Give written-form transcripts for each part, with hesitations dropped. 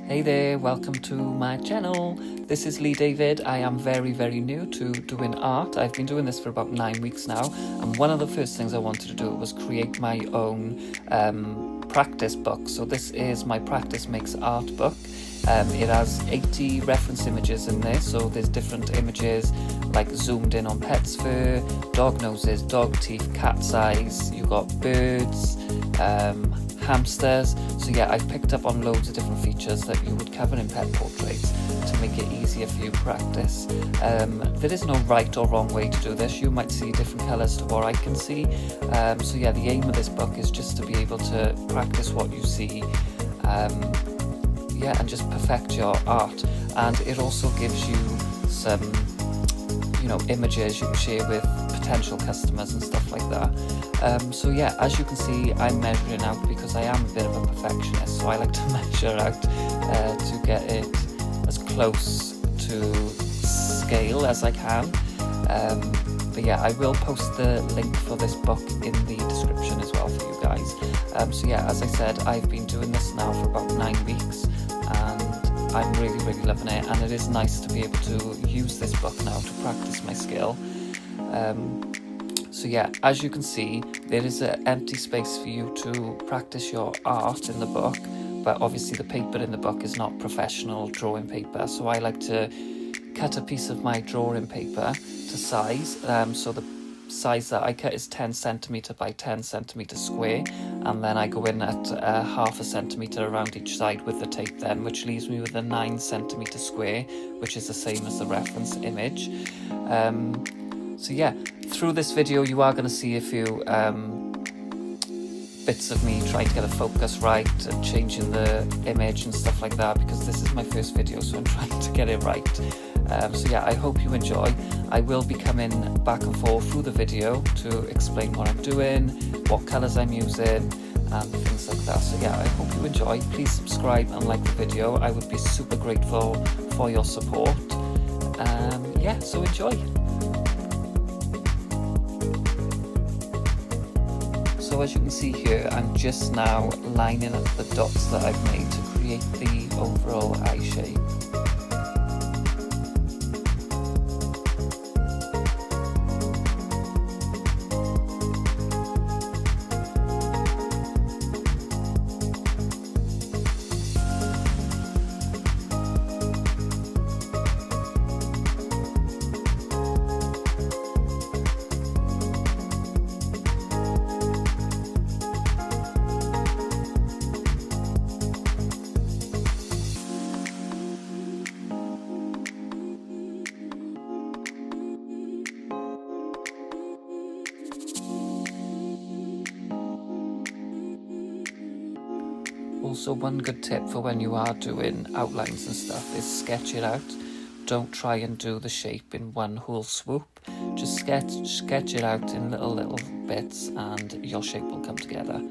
Hey there, welcome to my channel. This is Lee David. I am very new to doing art. I've been doing this for about 9 weeks now, and one of the first things I wanted to do was create my own practice book. So this is my Practice Makes Art book. It has 80 reference images in there, so there's different images like zoomed in on pet's fur, dog noses, dog teeth, cat's eyes, you've got birds, hamsters. So yeah, I've picked up on loads of different features that you would cover in pet portraits to make it easier for you to practice. There is no right or wrong way to do this. You might see different colours to what I can see. So yeah, the aim of this book is just to be able to practice what you see, yeah, and just perfect your art. And it also gives you some, images you can share with potential customers and stuff like that. So yeah, as you can see, I'm measuring out because I am a bit of a perfectionist, so I like to measure out to get it as close to scale as I can. But yeah, I will post the link for this book in the description as well for you guys. So yeah, as I said, I've been doing this now for about 9 weeks, and I'm really loving it, and it is nice to be able to use this book now to practice my skill. So yeah, as you can see, there is an empty space for you to practice your art in the book, but obviously the paper in the book is not professional drawing paper, so I like to cut a piece of my drawing paper to size. So the size that I cut is 10 centimeter by 10 centimeter square, and then I go in at half a centimeter around each side with the tape then, which leaves me with a 9 centimeter square, which is the same as the reference image. So yeah, through this video you are going to see a few bits of me trying to get a focus right and changing the image and stuff like that, because this is my first video, so I'm trying to get it right. So yeah, I hope you enjoy. I will be coming back and forth through the video to explain what I'm doing, what colours I'm using, and things like that. So yeah, I hope you enjoy. Please subscribe and like the video. I would be super grateful for your support. Yeah, so enjoy. So as you can see here, I'm just now lining up the dots that I've made to create the overall eye shape. Also, one good tip for when you are doing outlines and stuff is sketch it out. Don't try and do the shape in one whole swoop. Just sketch it out in little bits and your shape will come together.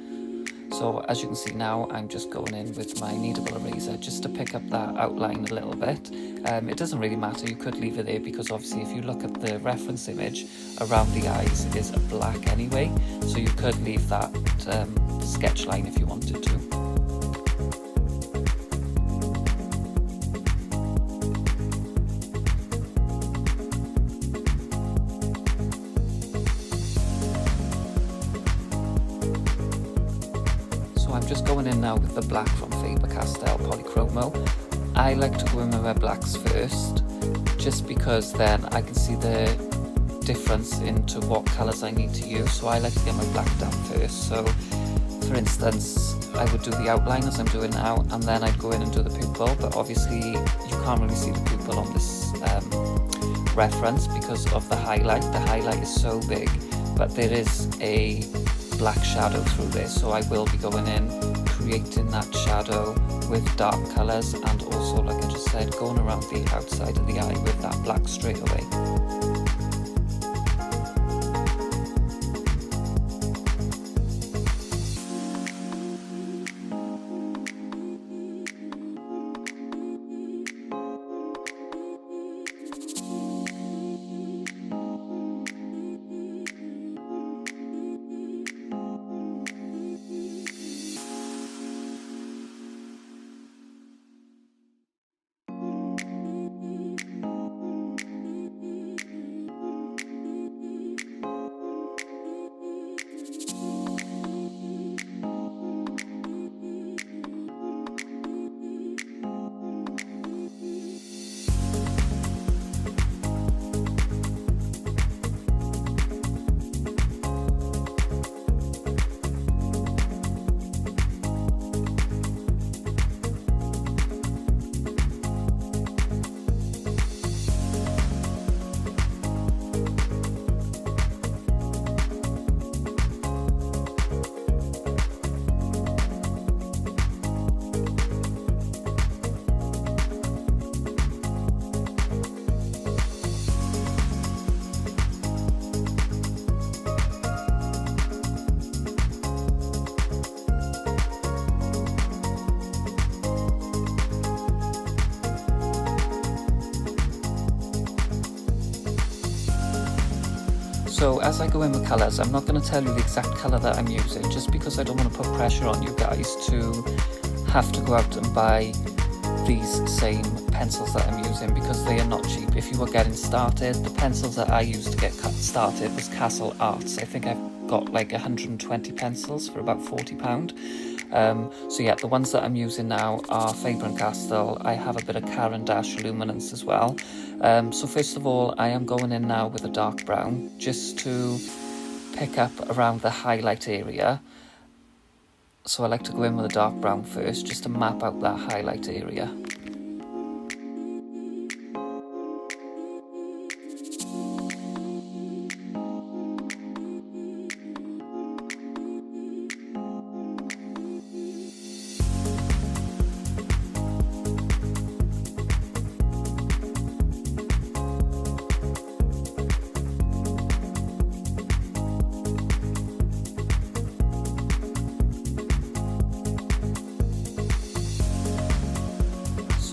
So as you can see now, I'm just going in with my kneadable eraser just to pick up that outline a little bit. It doesn't really matter, you could leave it there, because obviously if you look at the reference image, around the eyes it is a black anyway, so you could leave that sketch line if you wanted to. I'm just going in now with the black from Fabre Castell Polychromo. I like to go in with my blacks first, just because then I can see the difference into what colours I need to use. So I like to get my black down first. So for instance, I would do the outline as I'm doing now, and then I'd go in and do the pupil, but obviously you can't really see the pupil on this reference because of the highlight. The highlight is so big, but there is a black shadow through this, so I will be going in, creating that shadow with dark colours, and also, like I just said, going around the outside of the eye with that black straight away. So as I go in with colours, I'm not going to tell you the exact colour that I'm using, just because I don't want to put pressure on you guys to have to go out and buy these same pencils that I'm using, because they are not cheap. If you were getting started, the pencils that I used to get started was Castle Arts. I think I've got like 120 pencils for about £40. So yeah, the ones that I'm using now are Fabre and Castell. I have a bit of Caran dache luminance as well. So first of all, I am going in now with a dark brown, just to pick up around the highlight area. So I like to go in with a dark brown first, just to map out that highlight area.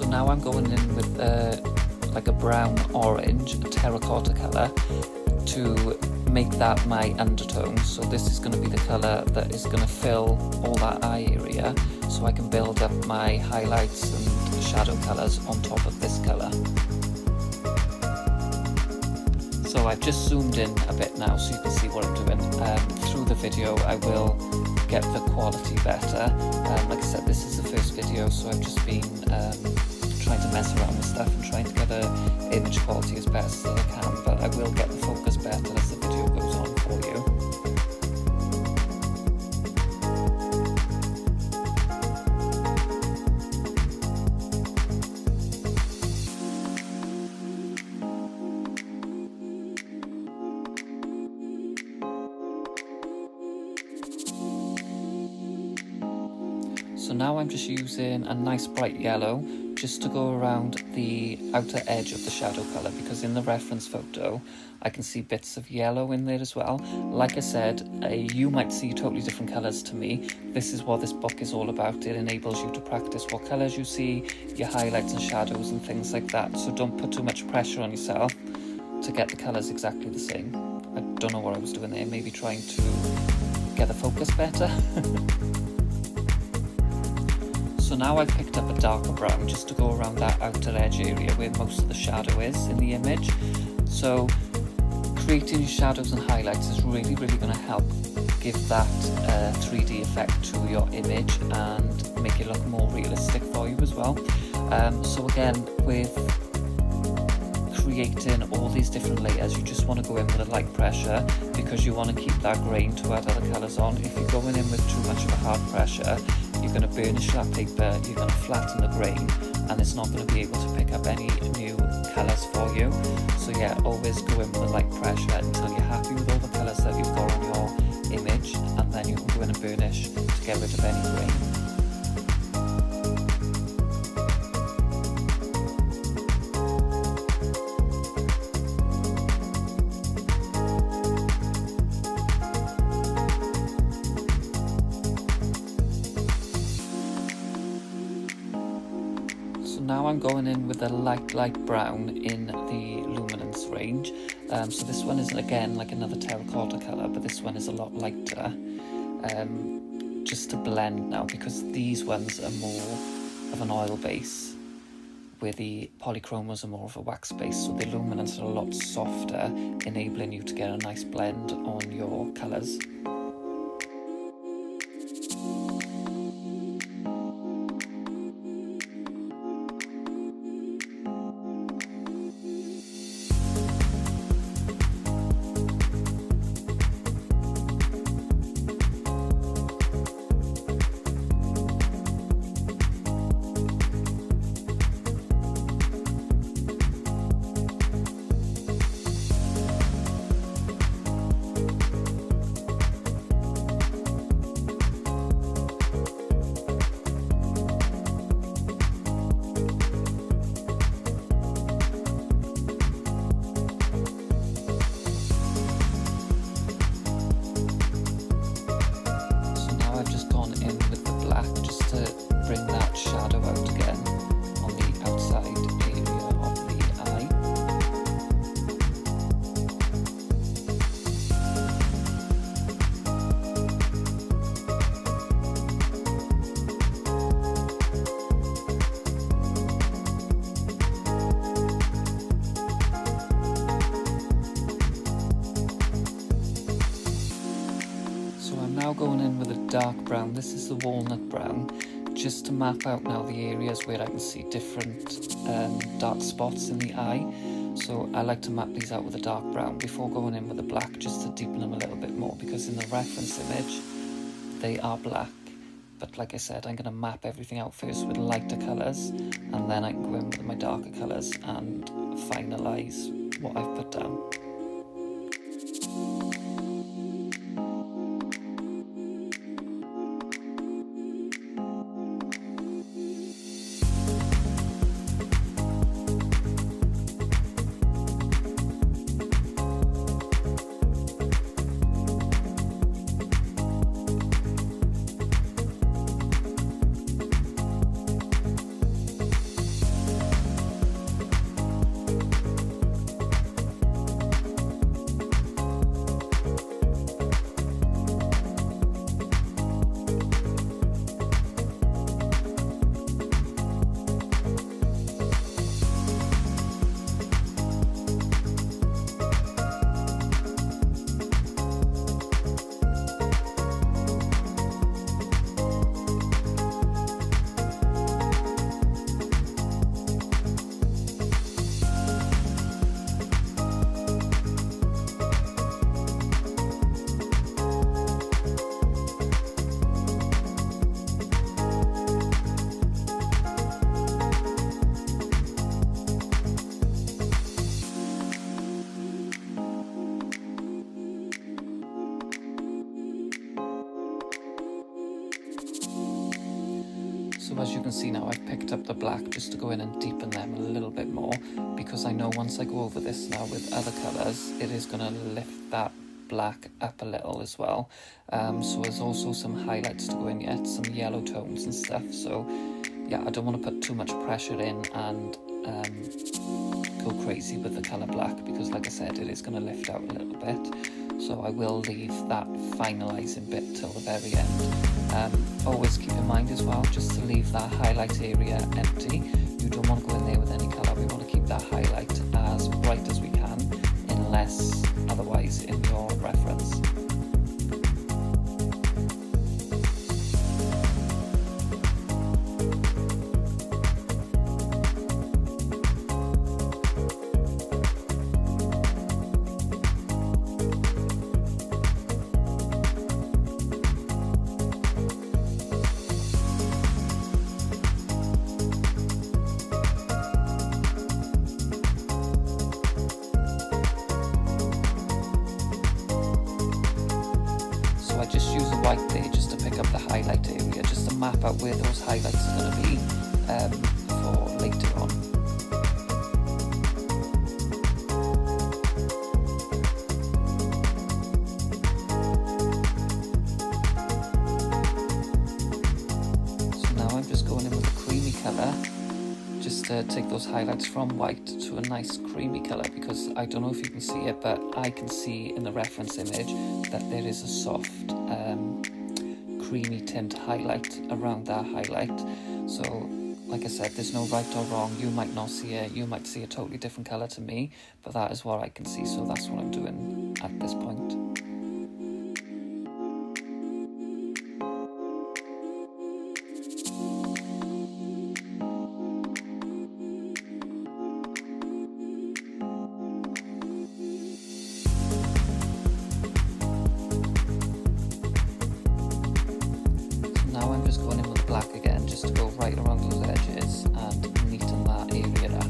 Now I'm going in with like a brown orange terracotta colour to make that my undertone. So this is going to be the colour that is going to fill all that eye area, so I can build up my highlights and shadow colours on top of this colour. So I've just zoomed in a bit now so you can see what I'm doing. Through the video I will get the quality better. Like I said, this is the first video, so I've just been trying to mess around with stuff and trying to get the image quality as best as I can, but I will get the focus better as the video goes on for you. So now I'm just using a nice bright yellow just to go around the outer edge of the shadow colour, because in the reference photo I can see bits of yellow in there as well. Like I said, you might see totally different colours to me. This is what this book is all about. It enables you to practice what colours you see, your highlights and shadows and things like that. So don't put too much pressure on yourself to get the colours exactly the same. I don't know what I was doing there, maybe trying to get the focus better. So now I've picked up a darker brown just to go around that outer edge area where most of the shadow is in the image. So creating your shadows and highlights is really going to help give that 3D effect to your image and make it look more realistic for you as well. So again, with creating all these different layers, you just want to go in with a light pressure, because you want to keep that grain to add other colours on. If you're going in with too much of a hard pressure, you're going to burnish that paper, you're going to flatten the grain, and it's not going to be able to pick up any new colours for you. So yeah, always go in with a light pressure until you're happy with all the colours that you've got on your image, and then you can go in and burnish to get rid of any grain. Now I'm going in with a light brown in the luminance range. So this one is again like another terracotta colour, but this one is a lot lighter, just to blend now, because these ones are more of an oil base, where the polychromos are more of a wax base. So the luminance are a lot softer, enabling you to get a nice blend on your colours. dark brown. This is the walnut brown, just to map out now the areas where I can see different dark spots in the eye. So I like to map these out with a dark brown before going in with the black, just to deepen them a little bit more, because in the reference image they are black. But like I said, I'm going to map everything out first with lighter colours, and then I can go in with my darker colours and finalise what I've put down. So as you can see now, I've picked up the black just to go in and deepen them a little bit more, because I know once I go over this now with other colours, it is going to lift that black up a little as well. So there's also some highlights to go in yet, some yellow tones and stuff. So yeah, I don't want to put too much pressure in and go crazy with the colour black, because like I said, it is going to lift out a little bit. So I will leave that finalising bit till the very end. Always keep in mind as well, just to leave that highlight area empty. You don't want to go in there with any colour. We want to keep that highlight as bright as we can, unless otherwise in your reference. Just use a white there just to pick up the highlight area, just to map out where those highlights are going to be for later on. So now I'm just going in with a creamy colour, just to take those highlights from white to a nice creamy colour, because I don't know if you can see it, but I can see in the reference image that there is a soft creamy tint highlight around that highlight. So like I said, there's no right or wrong. You might not see it, you might see a totally different colour to me, but that is what I can see, so that's what I'm doing at this point. Now I'm just going in with the black again, just to go right around those edges and neaten that area up.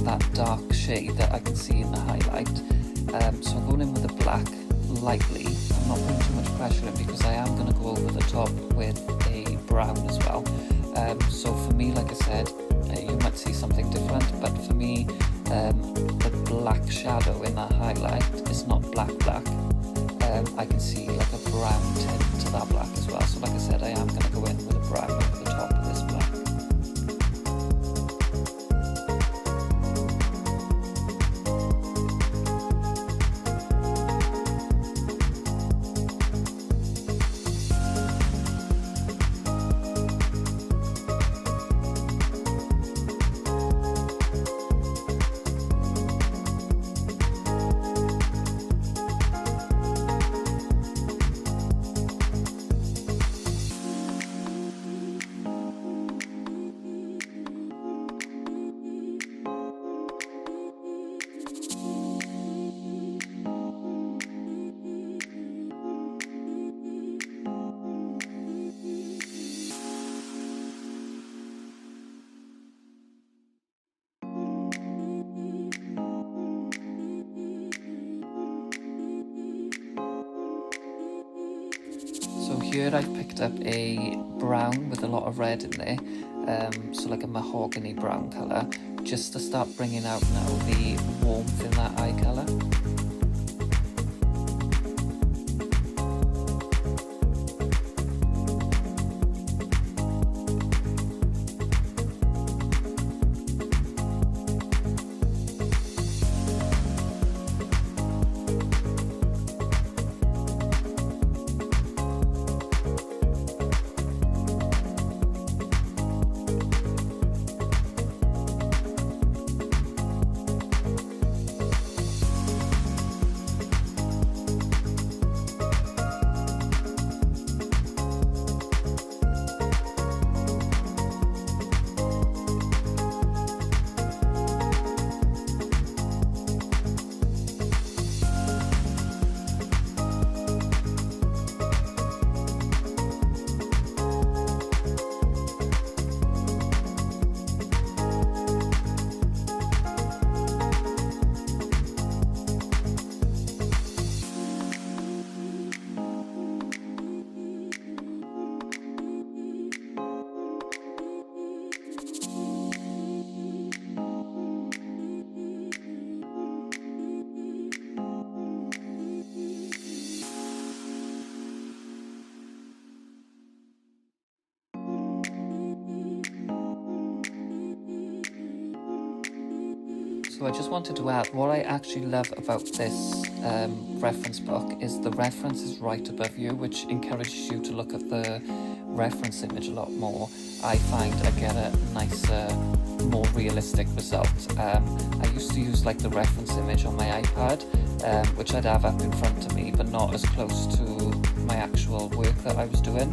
that dark shade that I can see in the highlight. So I'm going in with the black lightly. I'm not putting too much pressure in because I am going to go over the top with a brown as well. So for me, like I said, you might see something different, but for me, the black shadow in that highlight is not black. I can see like a brown tint to that black as well. So like I said, I am going to go in with a brown over the top of this black. So here I've picked up a brown with a lot of red in there, so like a mahogany brown colour, just to start bringing out now the warmth in that eye colour. So I just wanted to add, what I actually love about this reference book is the reference is right above you, which encourages you to look at the reference image a lot more. I find I get a nicer, more realistic result. I used to use like the reference image on my iPad, which I'd have up in front of me, but not as close to my actual work that I was doing.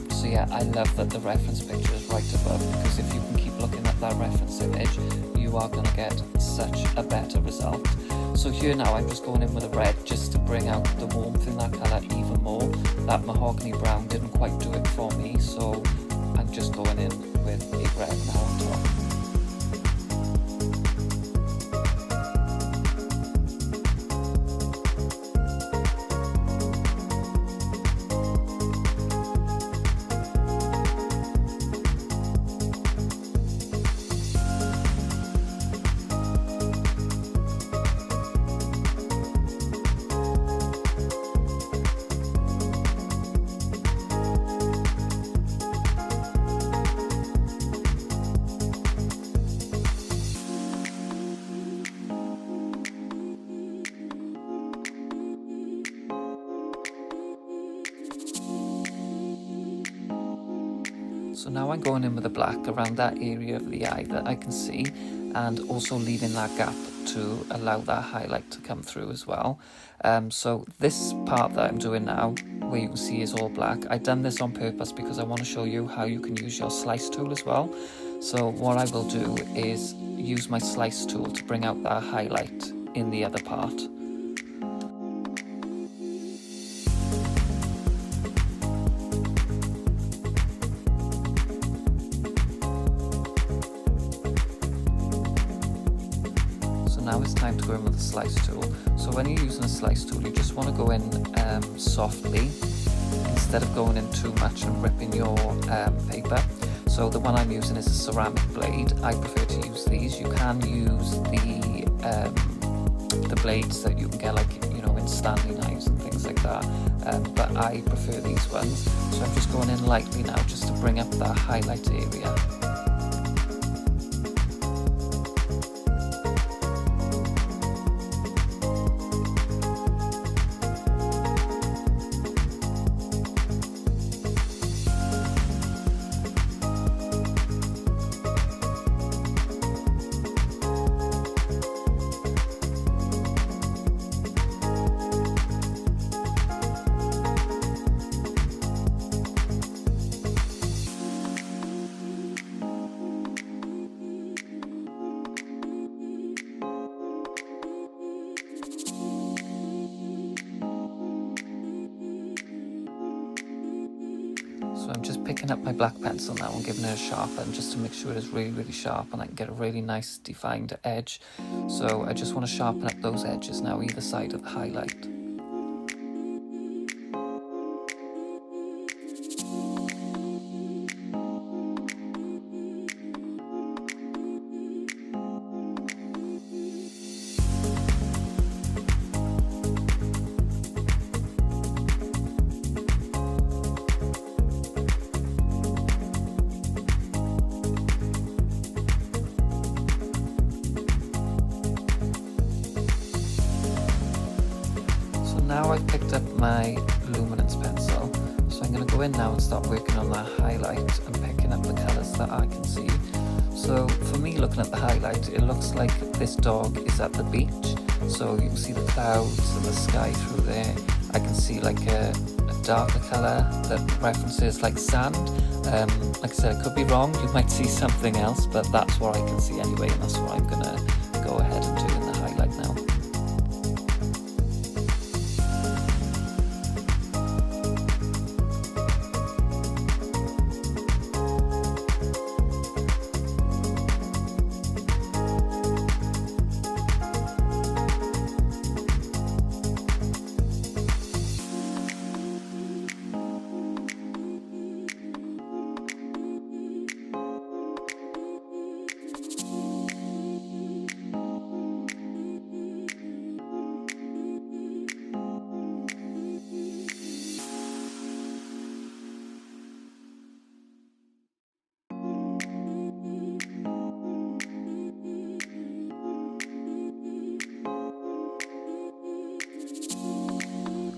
So yeah, I love that the reference picture is right above, because if you can keep looking at that reference image, you are going to get such a better result. So here now I'm just going in with a red just to bring out the warmth in that colour even more. That mahogany brown didn't quite do it for me, so I'm just going in with a red now on top. So now I'm going in with the black around that area of the eye that I can see, and also leaving that gap to allow that highlight to come through as well. So this part that I'm doing now, where you can see is all black, I've done this on purpose because I want to show you how you can use your slice tool as well. So what I will do is use my slice tool to bring out that highlight in the other part. go in with a slice tool. So when you're using a slice tool, you just want to go in softly instead of going in too much and ripping your paper. So the one I'm using is a ceramic blade. I prefer to use these. You can use the blades that you can get, like, you know, in Stanley knives and things like that, but I prefer these ones. So I'm just going in lightly now just to bring up that highlight area. So I'm just picking up my black pencil now and giving it a sharpen just to make sure it is really, really sharp and I can get a really nice defined edge. So I just want to sharpen up those edges now, either side of the highlight. Now I've picked up my luminance pencil, so I'm going to go in now and start working on that highlight and picking up the colours that I can see. So for me, looking at the highlight, it looks like this dog is at the beach, so you can see the clouds and the sky through there. I can see like a darker colour that references like sand. Like I said, I could be wrong, you might see something else, but that's what I can see anyway, and that's what I'm going to go ahead and do in the highlight now.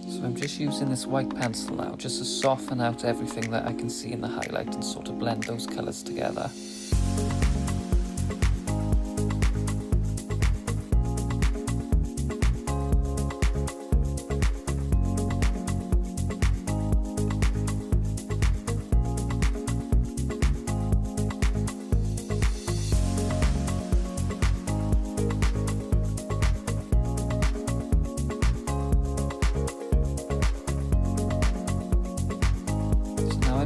So I'm just using this white pencil now just to soften out everything that I can see in the highlight and sort of blend those colours together.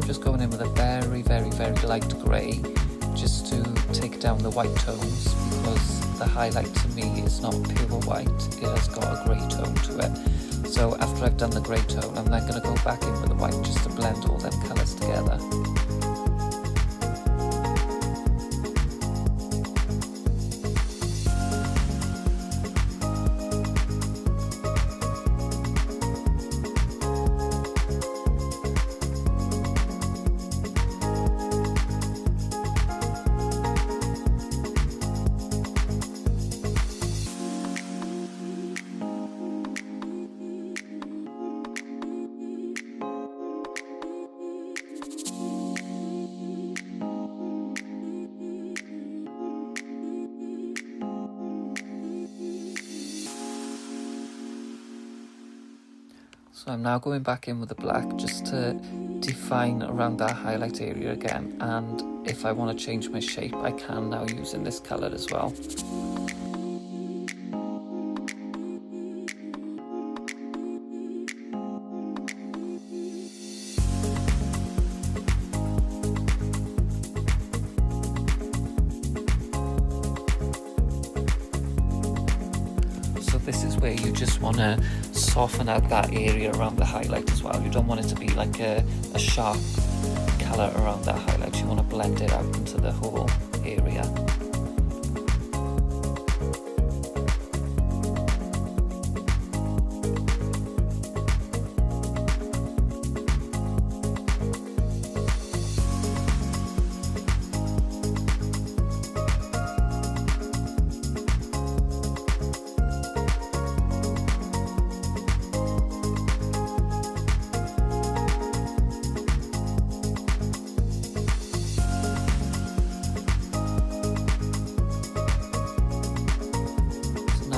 Just going in with a very, very, very light grey just to take down the white tones, because the highlight to me is not pure white, it has got a grey tone to it. So after I've done the grey tone, I'm then going to go back in with the white just to blend all them colours together. So I'm now going back in with the black just to define around that highlight area again, and if I want to change my shape I can now using this colour as well. is where you just want to soften out that area around the highlight as well. You don't want it to be like a sharp colour around that highlight. You want to blend it out into the whole area.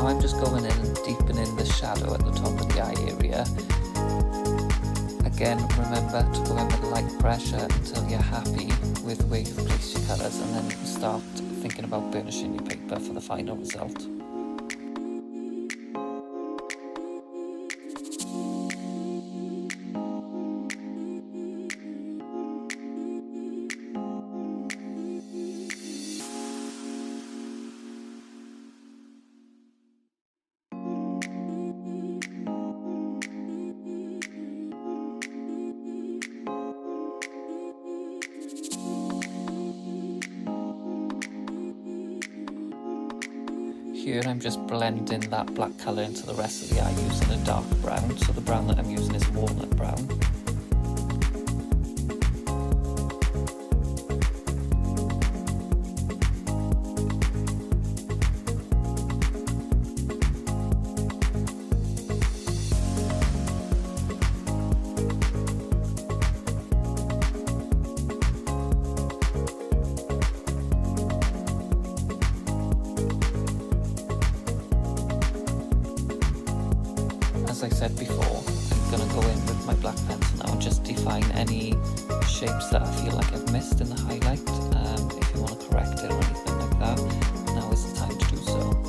I'm just going in and deepening the shadow at the top of the eye area. Again, remember to go in with light pressure until you're happy with where you've placed your colours, and then you can start thinking about burnishing your paper for the final result. Here I'm just blending that black colour into the rest of the eye using a dark brown, so the brown that I'm using is walnut brown. As I said before, I'm going to go in with my black pencil now and just define any shapes that I feel like I've missed in the highlight. If you want to correct it or anything like that, now is the time to do so.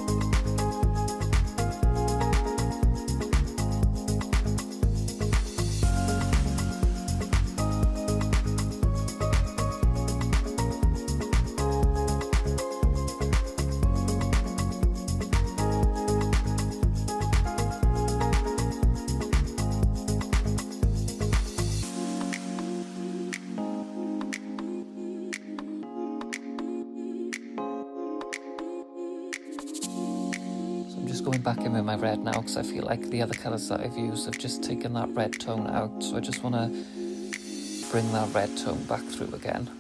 Going back in with my red now because I feel like the other colours that I've used have just taken that red tone out, so I just want to bring that red tone back through again.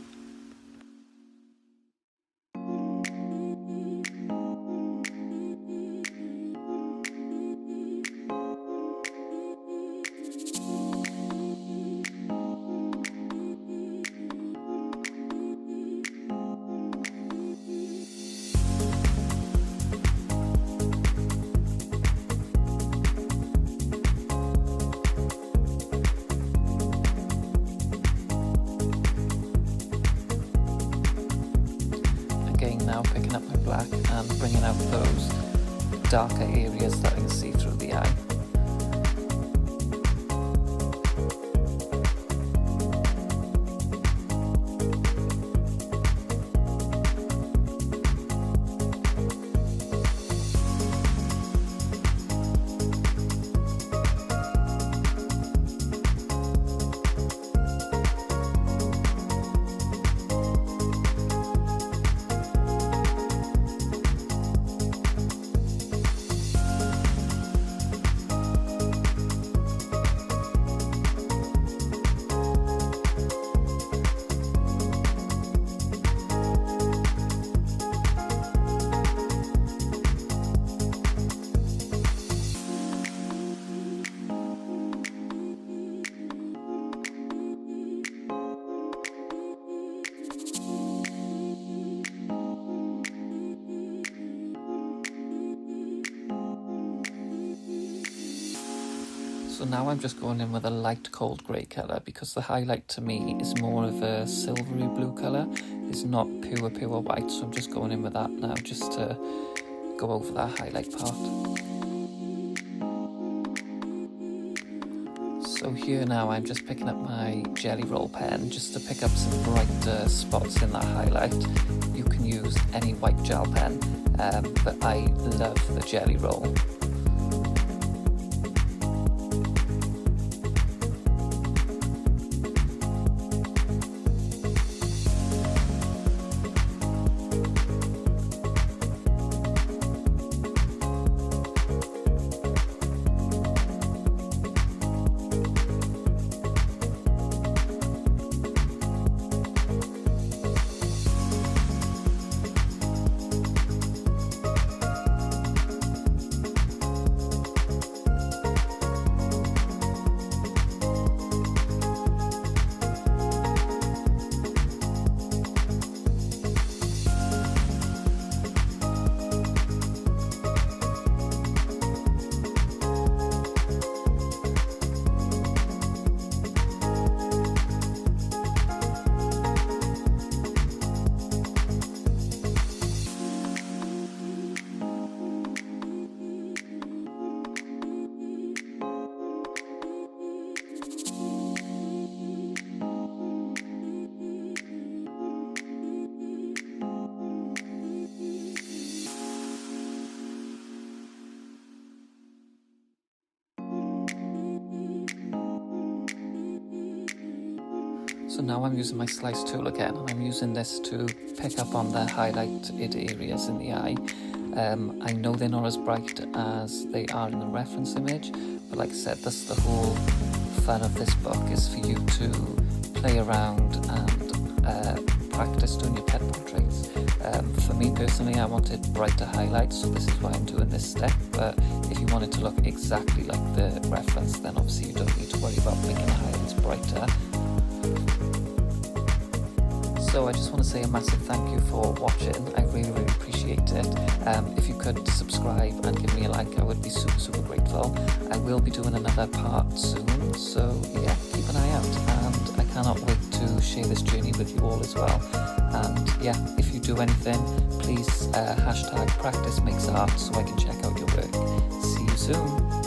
Now picking up my black and bringing out those darker areas that I can see through the eye. So now I'm just going in with a light cold grey colour because the highlight to me is more of a silvery blue colour. It's not pure white, so I'm just going in with that now just to go over that highlight part. So here now I'm just picking up my jelly roll pen just to pick up some brighter spots in that highlight. You can use any white gel pen, but I love the jelly roll. So now I'm using my slice tool again, and I'm using this to pick up on the highlighted areas in the eye. I know they're not as bright as they are in the reference image, but like I said, that's the whole fun of this book, is for you to play around and practice doing your pet portraits. For me personally, I wanted brighter highlights, so this is why I'm doing this step, but if you want it to look exactly like the reference, then obviously you don't need to worry about making the highlights brighter. So I just want to say a massive thank you for watching. I really appreciate it. If you could subscribe and give me a like, I would be super grateful. I will be doing another part soon, so yeah, keep an eye out, and I cannot wait to share this journey with you all as well. And yeah, if you do anything, please hashtag practice makes art so I can check out your work. See you soon.